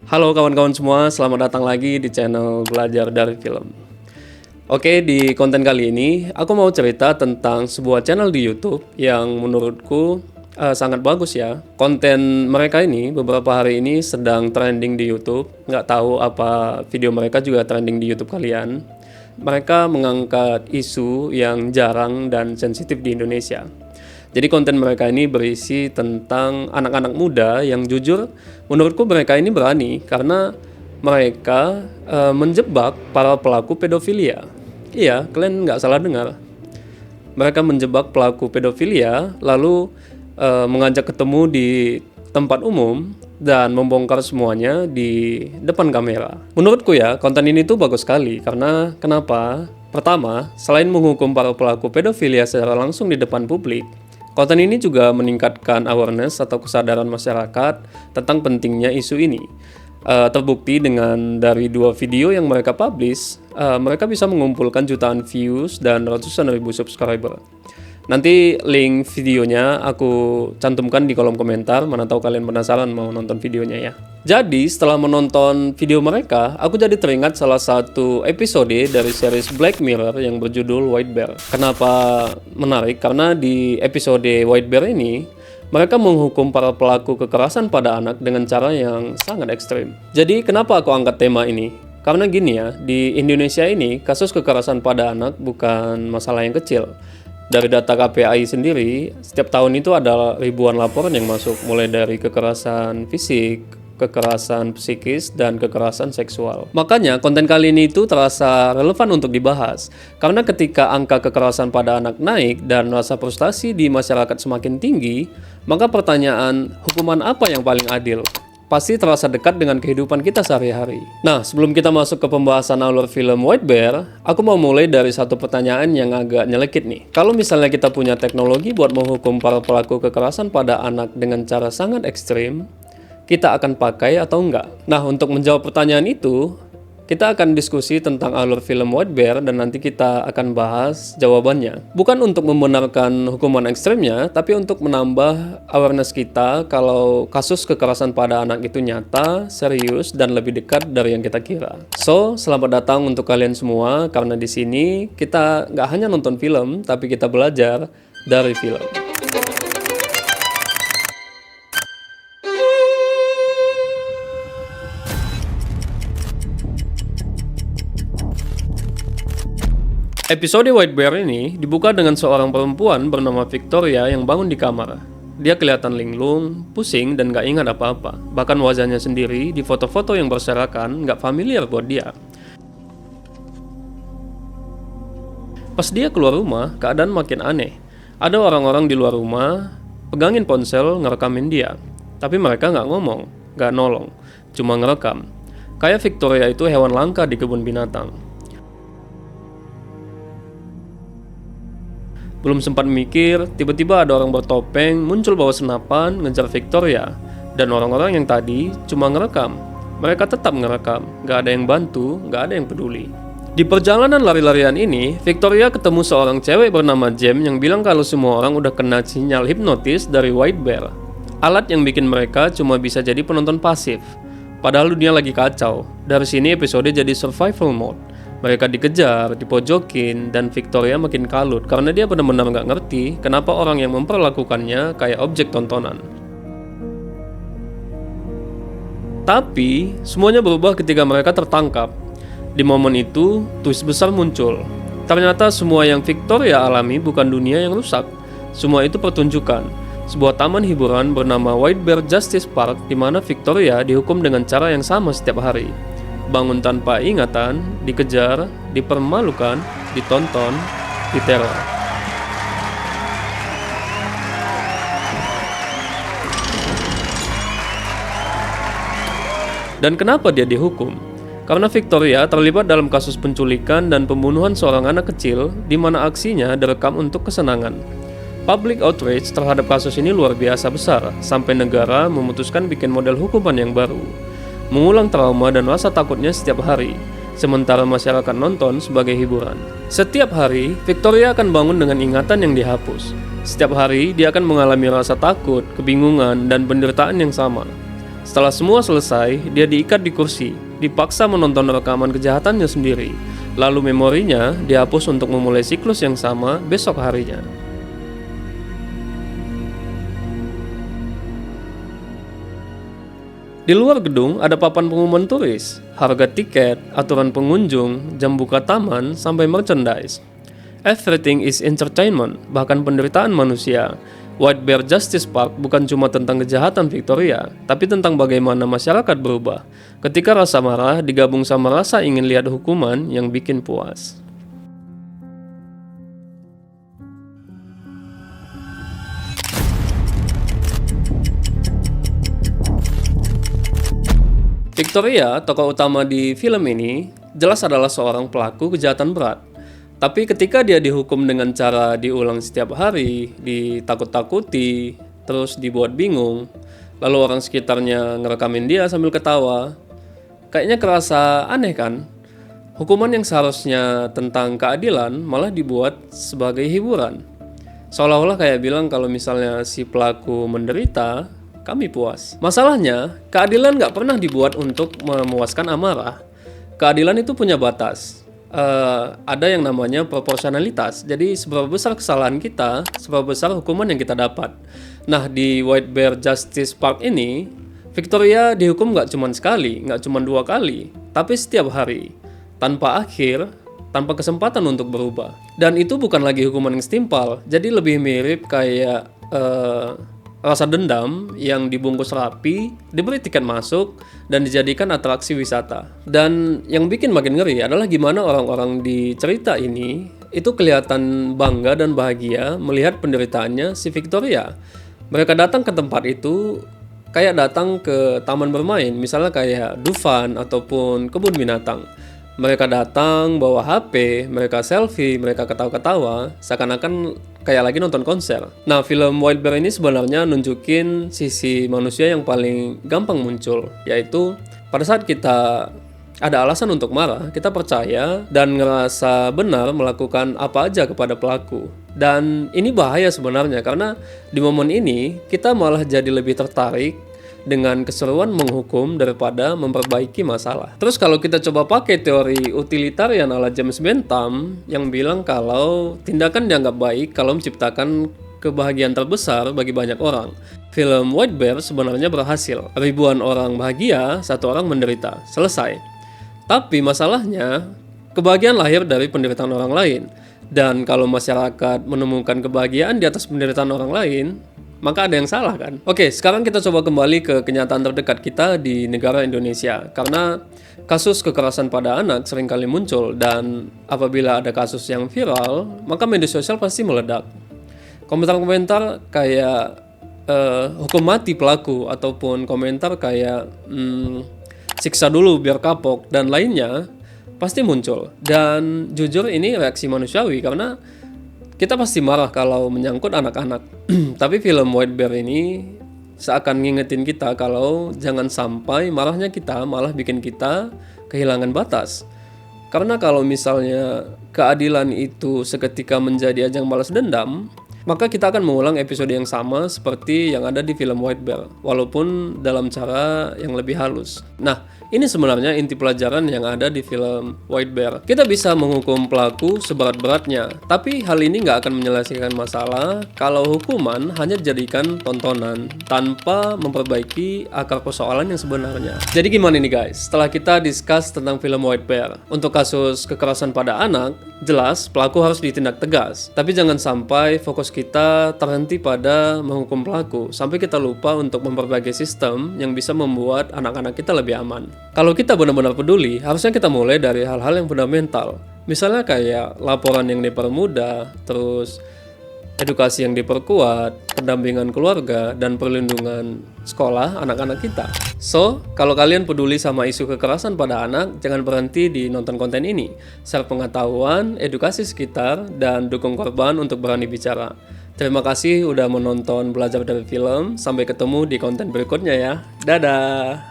Halo kawan-kawan semua, selamat datang lagi di channel Belajar dari Film. Oke, di konten kali ini aku mau cerita tentang sebuah channel di YouTube yang menurutku sangat bagus ya. Konten mereka ini beberapa hari ini sedang trending di YouTube. Nggak tahu apa video mereka juga trending di YouTube kalian. Mereka mengangkat isu yang jarang dan sensitif di Indonesia. Jadi konten mereka ini berisi tentang anak-anak muda yang jujur menurutku mereka ini berani karena mereka menjebak para pelaku pedofilia. Iya, kalian nggak salah dengar. Mereka menjebak pelaku pedofilia lalu mengajak ketemu di tempat umum dan membongkar semuanya di depan kamera. Menurutku ya, konten ini tuh bagus sekali karena kenapa? Pertama, selain menghukum para pelaku pedofilia secara langsung di depan publik, konten ini juga meningkatkan awareness atau kesadaran masyarakat tentang pentingnya isu ini. Terbukti dengan dari 2 video yang mereka publish, mereka bisa mengumpulkan jutaan views dan ratusan ribu subscriber. Nanti link videonya aku cantumkan di kolom komentar, mana tahu kalian penasaran mau nonton videonya ya. Jadi setelah menonton video mereka, aku jadi teringat salah satu episode dari series Black Mirror yang berjudul White Bear. Kenapa menarik? Karena di episode White Bear ini, mereka menghukum para pelaku kekerasan pada anak dengan cara yang sangat ekstrim. Jadi kenapa aku angkat tema ini? Karena gini ya, di Indonesia ini kasus kekerasan pada anak bukan masalah yang kecil. Dari data KPAI sendiri, setiap tahun itu ada ribuan laporan yang masuk, mulai dari kekerasan fisik, kekerasan psikis, dan kekerasan seksual. Makanya konten kali ini itu terasa relevan untuk dibahas, karena ketika angka kekerasan pada anak naik dan rasa frustasi di masyarakat semakin tinggi, maka pertanyaan hukuman apa yang paling adil pasti terasa dekat dengan kehidupan kita sehari-hari. Nah, sebelum kita masuk ke pembahasan alur film White Bear, aku mau mulai dari satu pertanyaan yang agak nyelekit nih. Kalau misalnya kita punya teknologi buat menghukum para pelaku kekerasan pada anak dengan cara sangat ekstrim, kita akan pakai atau enggak? Nah, untuk menjawab pertanyaan itu, kita akan diskusi tentang alur film White Bear dan nanti kita akan bahas jawabannya. Bukan untuk membenarkan hukuman ekstrimnya, tapi untuk menambah awareness kita kalau kasus kekerasan pada anak itu nyata, serius, dan lebih dekat dari yang kita kira. So, selamat datang untuk kalian semua, karena di sini kita nggak hanya nonton film, tapi kita belajar dari film. Episode White Bear ini dibuka dengan seorang perempuan bernama Victoria yang bangun di kamar. Dia kelihatan linglung, pusing, dan gak ingat apa-apa. Bahkan wajahnya sendiri di foto-foto yang berserakan gak familiar buat dia. Pas dia keluar rumah, keadaan makin aneh. Ada orang-orang di luar rumah, pegangin ponsel, ngerekamin dia. Tapi mereka gak ngomong, gak nolong, cuma ngerekam. Kayak Victoria itu hewan langka di kebun binatang. Belum sempat mikir, tiba-tiba ada orang bertopeng muncul bawa senapan ngejar Victoria. Dan orang-orang yang tadi cuma ngerekam. Mereka tetap ngerekam, gak ada yang bantu, gak ada yang peduli. Di perjalanan lari-larian ini, Victoria ketemu seorang cewek bernama Jem yang bilang kalau semua orang udah kena sinyal hipnotis dari White Bear. Alat yang bikin mereka cuma bisa jadi penonton pasif. Padahal dunia lagi kacau. Dari sini episode jadi survival mode. Mereka dikejar, dipojokin, dan Victoria makin kalut karena dia benar-benar nggak ngerti kenapa orang yang memperlakukannya kayak objek tontonan. Tapi, semuanya berubah ketika mereka tertangkap. Di momen itu, twist besar muncul. Ternyata semua yang Victoria alami bukan dunia yang rusak. Semua itu pertunjukan. Sebuah taman hiburan bernama White Bear Justice Park di mana Victoria dihukum dengan cara yang sama setiap hari. Bangun tanpa ingatan, dikejar, dipermalukan, ditonton, diteror. Dan kenapa dia dihukum? Karena Victoria terlibat dalam kasus penculikan dan pembunuhan seorang anak kecil di mana aksinya direkam untuk kesenangan. Public outrage terhadap kasus ini luar biasa besar, sampai negara memutuskan bikin model hukuman yang baru. Mengulang trauma dan rasa takutnya setiap hari, sementara masyarakat nonton sebagai hiburan. Setiap hari, Victoria akan bangun dengan ingatan yang dihapus. Setiap hari, dia akan mengalami rasa takut, kebingungan, dan penderitaan yang sama. Setelah semua selesai, dia diikat di kursi, dipaksa menonton rekaman kejahatannya sendiri. Lalu memorinya dihapus untuk memulai siklus yang sama besok harinya. Di luar gedung ada papan pengumuman turis, harga tiket, aturan pengunjung, jam buka taman, sampai merchandise. Everything is entertainment, bahkan penderitaan manusia. White Bear Justice Park bukan cuma tentang kejahatan Victoria, tapi tentang bagaimana masyarakat berubah ketika rasa marah digabung sama rasa ingin lihat hukuman yang bikin puas. Victoria, tokoh utama di film ini, jelas adalah seorang pelaku kejahatan berat. Tapi ketika dia dihukum dengan cara diulang setiap hari, ditakut-takuti, terus dibuat bingung, lalu orang sekitarnya ngerekamin dia sambil ketawa, kayaknya kerasa aneh kan? Hukuman yang seharusnya tentang keadilan malah dibuat sebagai hiburan. Seolah-olah kayak bilang kalau misalnya si pelaku menderita, kami puas. Masalahnya, keadilan nggak pernah dibuat untuk memuaskan amarah. Keadilan itu punya batas. Ada yang namanya proporsionalitas. Jadi seberapa besar kesalahan kita, seberapa besar hukuman yang kita dapat. Nah, di White Bear Justice Park ini, Victoria dihukum nggak cuma sekali, nggak cuma 2 kali, tapi setiap hari, tanpa akhir, tanpa kesempatan untuk berubah. Dan itu bukan lagi hukuman yang setimpal, jadi lebih mirip kayak rasa dendam yang dibungkus rapi, diberi tiket masuk, dan dijadikan atraksi wisata. Dan yang bikin makin ngeri adalah gimana orang-orang di cerita ini itu kelihatan bangga dan bahagia melihat penderitaannya si Victoria. Mereka datang ke tempat itu kayak datang ke taman bermain, misalnya kayak Dufan ataupun kebun binatang. Mereka datang bawa HP, mereka selfie, mereka ketawa-ketawa, seakan-akan kayak lagi nonton konser. Nah, film White Bear ini sebenarnya nunjukin sisi manusia yang paling gampang muncul, yaitu pada saat kita ada alasan untuk marah, kita percaya dan ngerasa benar melakukan apa aja kepada pelaku. Dan ini bahaya sebenarnya, karena di momen ini kita malah jadi lebih tertarik dengan keseruan menghukum daripada memperbaiki masalah. Terus kalau kita coba pakai teori utilitarian ala James Bentham yang bilang kalau tindakan dianggap baik kalau menciptakan kebahagiaan terbesar bagi banyak orang. Film White Bear sebenarnya berhasil. Ribuan orang bahagia, 1 orang menderita. Selesai. Tapi masalahnya, kebahagiaan lahir dari penderitaan orang lain. Dan kalau masyarakat menemukan kebahagiaan di atas penderitaan orang lain, maka ada yang salah kan? Oke, sekarang kita coba kembali ke kenyataan terdekat kita di negara Indonesia. Karena kasus kekerasan pada anak seringkali muncul, dan apabila ada kasus yang viral, maka media sosial pasti meledak. Komentar-komentar kayak hukum mati pelaku, ataupun komentar kayak siksa dulu biar kapok, dan lainnya pasti muncul. Dan jujur ini reaksi manusiawi, karena kita pasti marah kalau menyangkut anak-anak. Tapi film White Bear ini seakan ngingetin kita kalau jangan sampai marahnya kita malah bikin kita kehilangan batas. Karena kalau misalnya keadilan itu seketika menjadi ajang balas dendam, maka kita akan mengulang episode yang sama seperti yang ada di film White Bear, walaupun dalam cara yang lebih halus. Nah, ini sebenarnya inti pelajaran yang ada di film White Bear. Kita bisa menghukum pelaku seberat-beratnya, tapi hal ini nggak akan menyelesaikan masalah kalau hukuman hanya dijadikan tontonan tanpa memperbaiki akar persoalan yang sebenarnya. Jadi gimana nih guys? Setelah kita discuss tentang film White Bear, untuk kasus kekerasan pada anak, jelas pelaku harus ditindak tegas. Tapi jangan sampai fokus kita terhenti pada menghukum pelaku, sampai kita lupa untuk memperbaiki sistem yang bisa membuat anak-anak kita lebih aman. Kalau kita benar-benar peduli, harusnya kita mulai dari hal-hal yang fundamental. Misalnya kayak laporan yang dipermudah, terus edukasi yang diperkuat, pendampingan keluarga, dan perlindungan sekolah anak-anak kita. So, kalau kalian peduli sama isu kekerasan pada anak, jangan berhenti di nonton konten ini. Share pengetahuan, edukasi sekitar, dan dukung korban untuk berani bicara. Terima kasih udah menonton Belajar dari Film. Sampai ketemu di konten berikutnya ya. Dadah!